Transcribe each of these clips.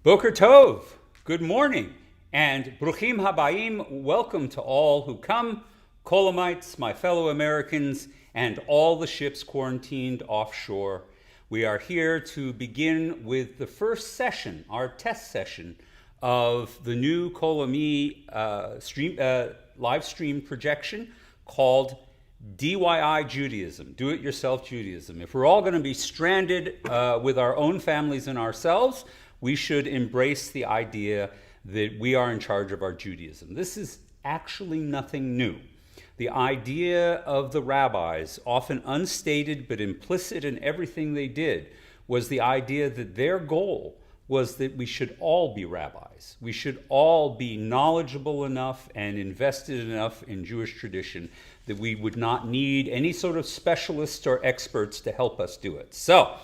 Boker Tov, good morning, and Bruchim Habayim, welcome to all who come, Kolamites, my fellow Americans, and all the ships quarantined offshore. We are here to begin with the first session, our test session, of the new Kolami live stream projection called DIY Judaism, Do-It-Yourself Judaism. If we're all going to be stranded with our own families and ourselves, we should embrace the idea that we are in charge of our Judaism. This is actually nothing new. The idea of the rabbis, often unstated but implicit in everything they did, was the idea that their goal was that we should all be rabbis. We should all be knowledgeable enough and invested enough in Jewish tradition that we would not need any sort of specialists or experts to help us do it. So,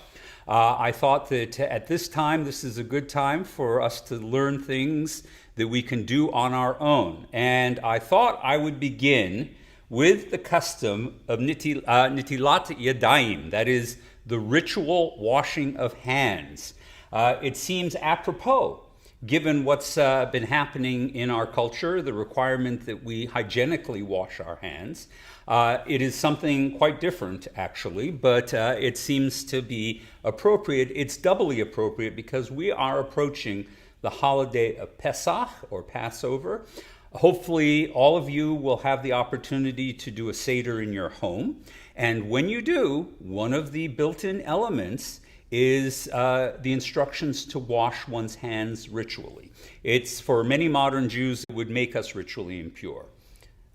I thought that at this time, this is a good time for us to learn things that we can do on our own. And I thought I would begin with the custom of nitilat yadayim, that is, the ritual washing of hands. It seems apropos, given what's been happening in our culture, the requirement that we hygienically wash our hands. It is something quite different, actually, but it seems to be appropriate. It's doubly appropriate because we are approaching the holiday of Pesach, or Passover. Hopefully, all of you will have the opportunity to do a Seder in your home. And when you do, one of the built-in elements is the instructions to wash one's hands ritually. It's, for many modern Jews, it would make us ritually impure.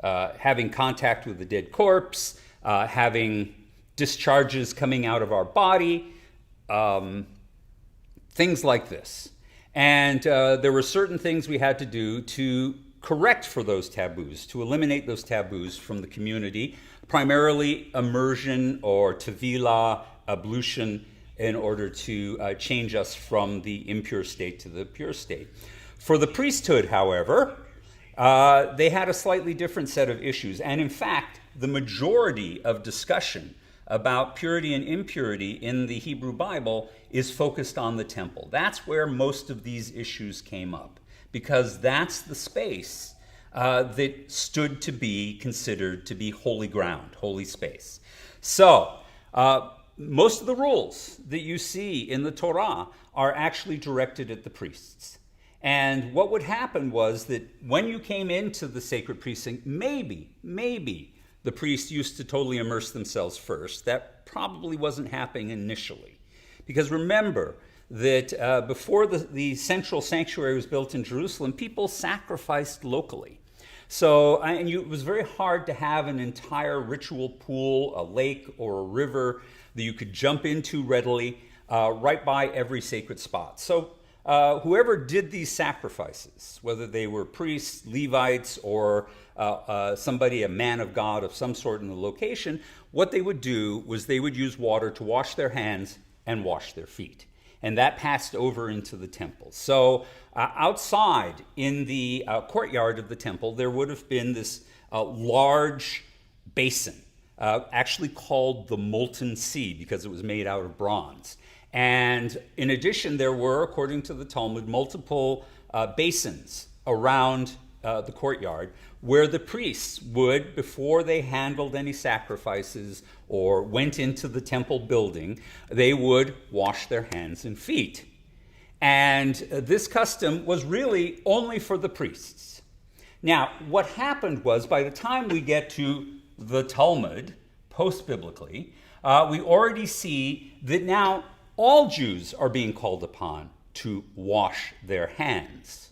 Having contact with a dead corpse, having discharges coming out of our body, things like this. And there were certain things we had to do to correct for those taboos, to eliminate those taboos from the community, primarily immersion or tevilah, ablution, in order to change us from the impure state to the pure state. For the priesthood, however, they had a slightly different set of issues. And in fact, the majority of discussion about purity and impurity in the Hebrew Bible is focused on the temple. That's where most of these issues came up, because that's the space that stood to be considered to be holy ground, holy space. So, most of the rules that you see in the Torah are actually directed at the priests. And what would happen was that when you came into the sacred precinct, maybe the priests used to totally immerse themselves first. That probably wasn't happening initially. Because remember that before the central sanctuary was built in Jerusalem, people sacrificed locally. So it was very hard to have an entire ritual pool, a lake or a river that you could jump into readily right by every sacred spot. So whoever did these sacrifices, whether they were priests, Levites, or somebody, a man of God of some sort in the location, what they would do was they would use water to wash their hands and wash their feet. And that passed over into the temple. So outside in the courtyard of the temple, there would have been this large basin, actually called the Molten Sea because it was made out of bronze. And in addition, there were, according to the Talmud, multiple basins around the courtyard where the priests would, before they handled any sacrifices or went into the temple building, they would wash their hands and feet. And this custom was really only for the priests. Now, what happened was, by the time we get to the Talmud, post-biblically, we already see that now all Jews are being called upon to wash their hands.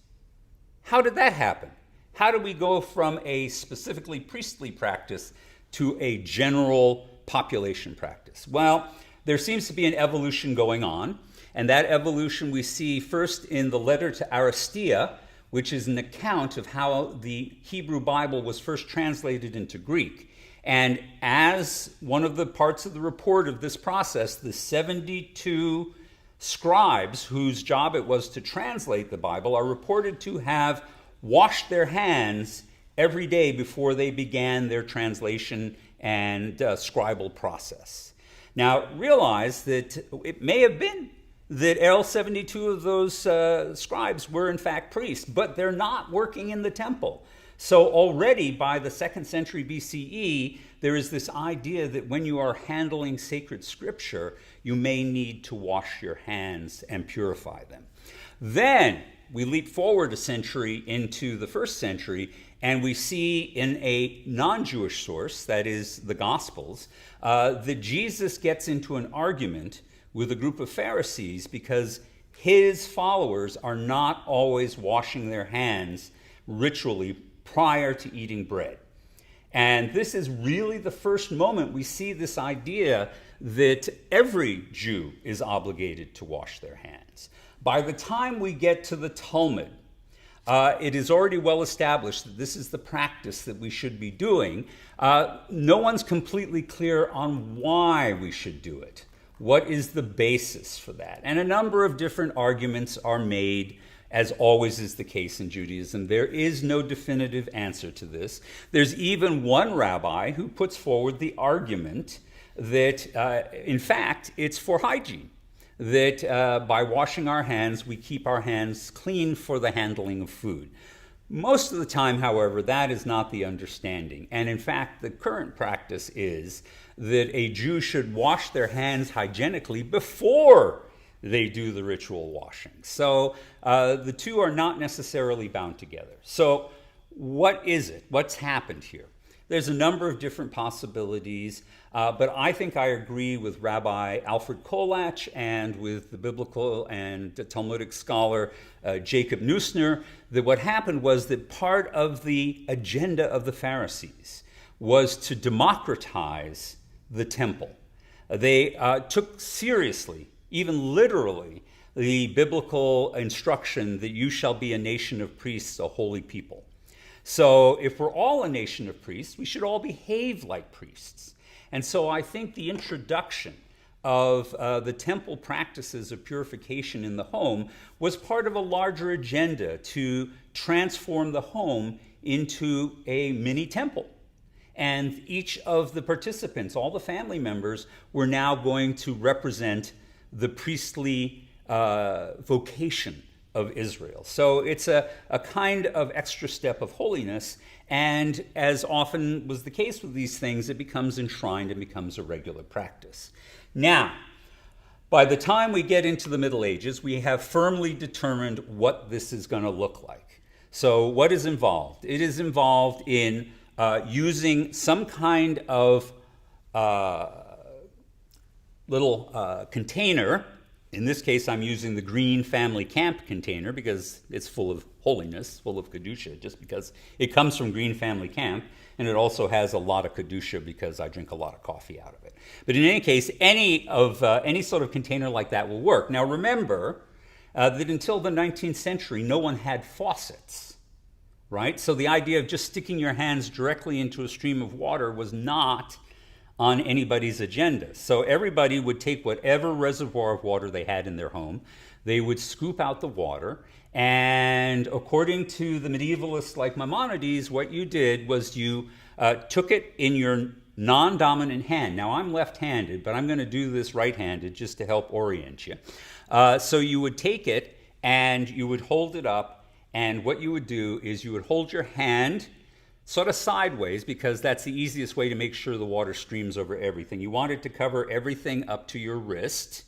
How did that happen? How do we go from a specifically priestly practice to a general population practice? Well, there seems to be an evolution going on, and that evolution we see first in the letter to Aristia, which is an account of how the Hebrew Bible was first translated into Greek. And as one of the parts of the report of this process, the 72 scribes whose job it was to translate the Bible are reported to have washed their hands every day before they began their translation and scribal process. Now, realize that it may have been that all 72 of those scribes were in fact priests, but they're not working in the temple. So already by the 2nd century BCE, there is this idea that when you are handling sacred scripture, you may need to wash your hands and purify them. Then we leap forward a century into the 1st century, and we see in a non-Jewish source, that is the Gospels, that Jesus gets into an argument with a group of Pharisees because his followers are not always washing their hands ritually prior to eating bread. And this is really the first moment we see this idea that every Jew is obligated to wash their hands. By the time we get to the Talmud, it is already well established that this is the practice that we should be doing. No one's completely clear on why we should do it. What is the basis for that? And a number of different arguments are made, as always is the case in Judaism. There is no definitive answer to this. There's even one rabbi who puts forward the argument that, in fact, it's for hygiene, that by washing our hands, we keep our hands clean for the handling of food. Most of the time, however, that is not the understanding. And in fact, the current practice is that a Jew should wash their hands hygienically before they do the ritual washing. So the two are not necessarily bound together. So what is it? What's happened here? There's a number of different possibilities, but I think I agree with Rabbi Alfred Kolach and with the biblical and Talmudic scholar Jacob Neusner that what happened was that part of the agenda of the Pharisees was to democratize the temple. They took seriously, even literally, the biblical instruction that you shall be a nation of priests, a holy people. So if we're all a nation of priests, we should all behave like priests. And so I think the introduction of the temple practices of purification in the home was part of a larger agenda to transform the home into a mini temple. And each of the participants, all the family members, were now going to represent the priestly vocation of Israel. So it's a kind of extra step of holiness, and as often was the case with these things, it becomes enshrined and becomes a regular practice. Now, by the time we get into the Middle Ages, we have firmly determined what this is going to look like. So what is involved? It is involved in using some kind of little container. In this case, I'm using the green family camp container because it's full of holiness, full of Kedusha, just because it comes from green family camp, and it also has a lot of Kedusha because I drink a lot of coffee out of it. But in any case, any sort of container like that will work. Now remember that until the 19th century, no one had faucets, right? So the idea of just sticking your hands directly into a stream of water was not on anybody's agenda. So everybody would take whatever reservoir of water they had in their home, they would scoop out the water, and according to the medievalists like Maimonides, what you did was you took it in your non-dominant hand. Now I'm left-handed, but I'm going to do this right-handed just to help orient you. So you would take it and you would hold it up, and what you would do is you would hold your hand sort of sideways, because that's the easiest way to make sure the water streams over everything. You want it to cover everything up to your wrist,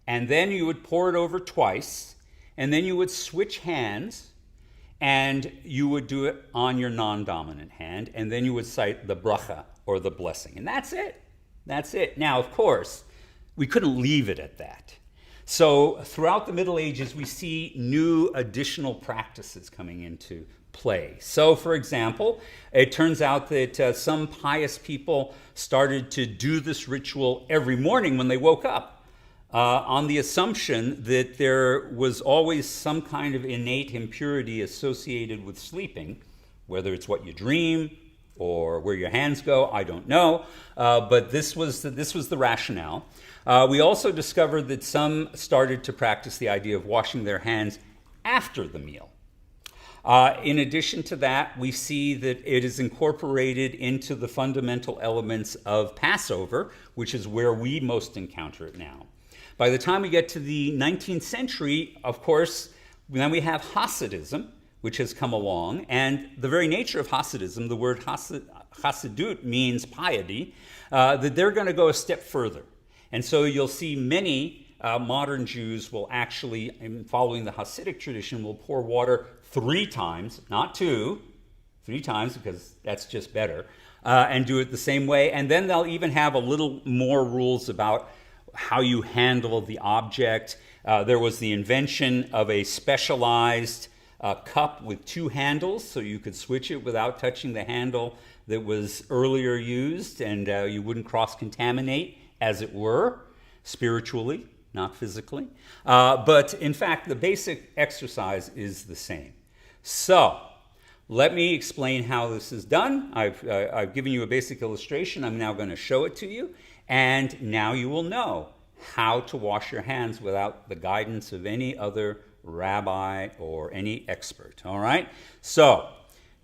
and then you would pour it over twice, and then you would switch hands, and you would do it on your non-dominant hand, and then you would cite the bracha, or the blessing, and that's it. That's it. Now, of course, we couldn't leave it at that. So throughout the Middle Ages, we see new additional practices coming into play. So, for example, it turns out that some pious people started to do this ritual every morning when they woke up, on the assumption that there was always some kind of innate impurity associated with sleeping, whether it's what you dream or where your hands go, I don't know, but this was the rationale. We also discovered that some started to practice the idea of washing their hands after the meal. In addition to that, we see that it is incorporated into the fundamental elements of Passover, which is where we most encounter it now. By the time we get to the 19th century, of course, then we have Hasidism, which has come along. And the very nature of Hasidism, the word Hasidut means piety, that they're going to go a step further. And so you'll see many modern Jews will actually, in following the Hasidic tradition, will pour water 3 times, not 2, 3 times, because that's just better, and do it the same way. And then they'll even have a little more rules about how you handle the object. There was the invention of a specialized cup with 2 handles, so you could switch it without touching the handle that was earlier used, and you wouldn't cross-contaminate, as it were, spiritually, not physically. But in fact, the basic exercise is the same. So let me explain how this is done. I've given you a basic illustration. I'm now going to show it to you. And now you will know how to wash your hands without the guidance of any other rabbi or any expert. All right? So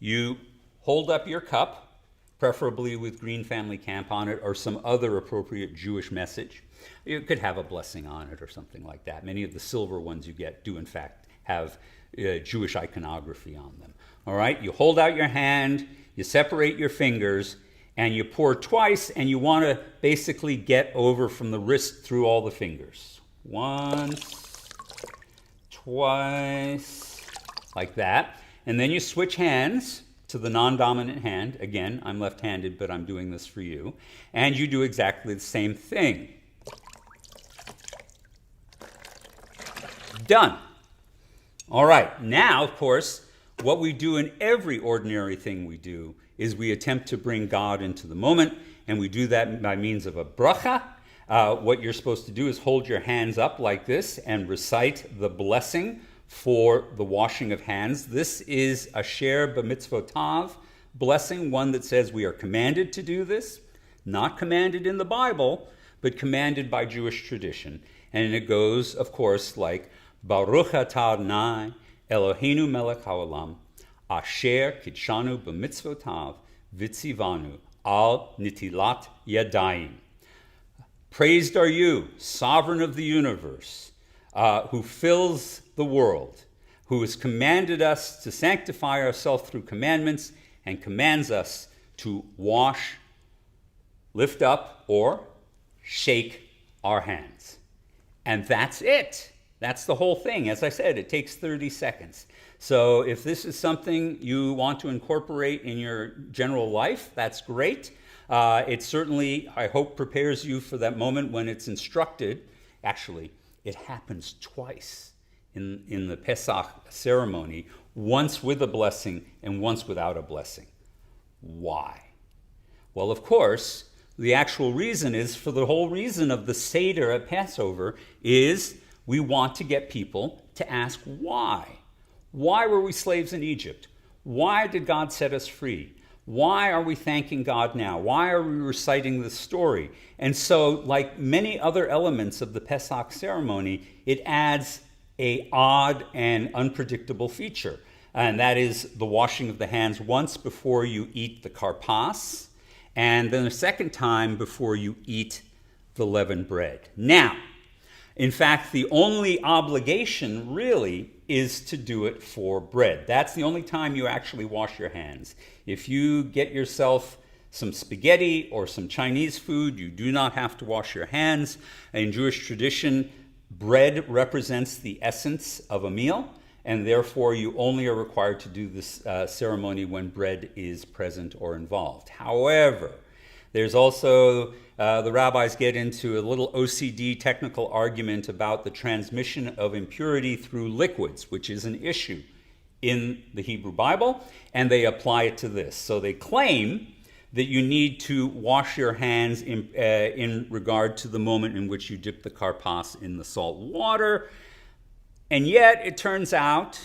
you hold up your cup, preferably with Green Family Camp on it or some other appropriate Jewish message. You could have a blessing on it or something like that. Many of the silver ones you get do, in fact, have Jewish iconography on them. All right? You hold out your hand, you separate your fingers, and you pour twice, and you want to basically get over from the wrist through all the fingers. Once, twice, like that. And then you switch hands to the non-dominant hand. Again, I'm left-handed, but I'm doing this for you. And you do exactly the same thing. Done. All right, now, of course, what we do in every ordinary thing we do is we attempt to bring God into the moment, and we do that by means of a bracha. What you're supposed to do is hold your hands up like this and recite the blessing for the washing of hands. This is asher b'mitzvotav blessing, one that says we are commanded to do this, not commanded in the Bible, but commanded by Jewish tradition. And it goes, of course, like Baruch atah Adonai Eloheinu melech haolam asher kidshanu b'mitzvotav v'tzivanu al nitilat yadayim. Praised are you, sovereign of the universe, who fills the world, who has commanded us to sanctify ourselves through commandments and commands us to wash, lift up, or shake our hands. And that's it. That's the whole thing. As I said, it takes 30 seconds. So if this is something you want to incorporate in your general life, that's great. It certainly, I hope, prepares you for that moment when it's instructed. Actually, it happens twice in the Pesach ceremony, once with a blessing and once without a blessing. Why? Well, of course, the actual reason is, for the whole reason of the Seder at Passover, is we want to get people to ask why. Why were we slaves in Egypt? Why did God set us free? Why are we thanking God now? Why are we reciting this story? And so, like many other elements of the Pesach ceremony, it adds an odd and unpredictable feature. And that is the washing of the hands once before you eat the karpas, and then a second time before you eat the leavened bread. Now, in fact, the only obligation really is to do it for bread. That's the only time you actually wash your hands. If you get yourself some spaghetti or some Chinese food, you do not have to wash your hands. In Jewish tradition, bread represents the essence of a meal, and therefore you only are required to do this ceremony when bread is present or involved. However, there's also, the rabbis get into a little OCD technical argument about the transmission of impurity through liquids, which is an issue in the Hebrew Bible, and they apply it to this. So they claim that you need to wash your hands in regard to the moment in which you dip the karpas in the salt water, and yet it turns out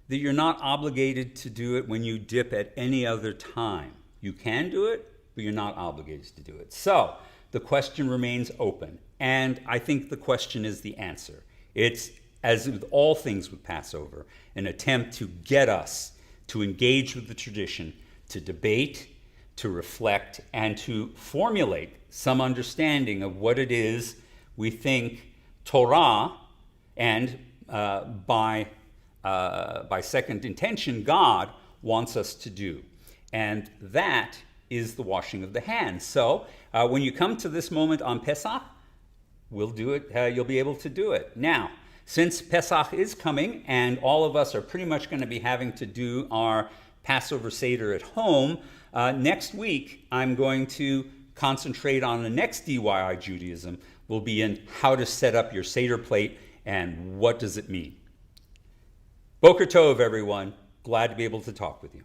that you're not obligated to do it when you dip at any other time. You can do it, but you're not obligated to do it. So the question remains open, and I think the question is the answer. It's, as with all things with Passover, an attempt to get us to engage with the tradition, to debate, to reflect, and to formulate some understanding of what it is we think Torah, and by second intention, God wants us to do. And that is the washing of the hands. So when you come to this moment on Pesach, we'll do it. You'll be able to do it. Now, since Pesach is coming and all of us are pretty much going to be having to do our Passover Seder at home, next week I'm going to concentrate on the next DIY Judaism. Will be in how to set up your Seder plate and what does it mean. Boker Tov, everyone. Glad to be able to talk with you.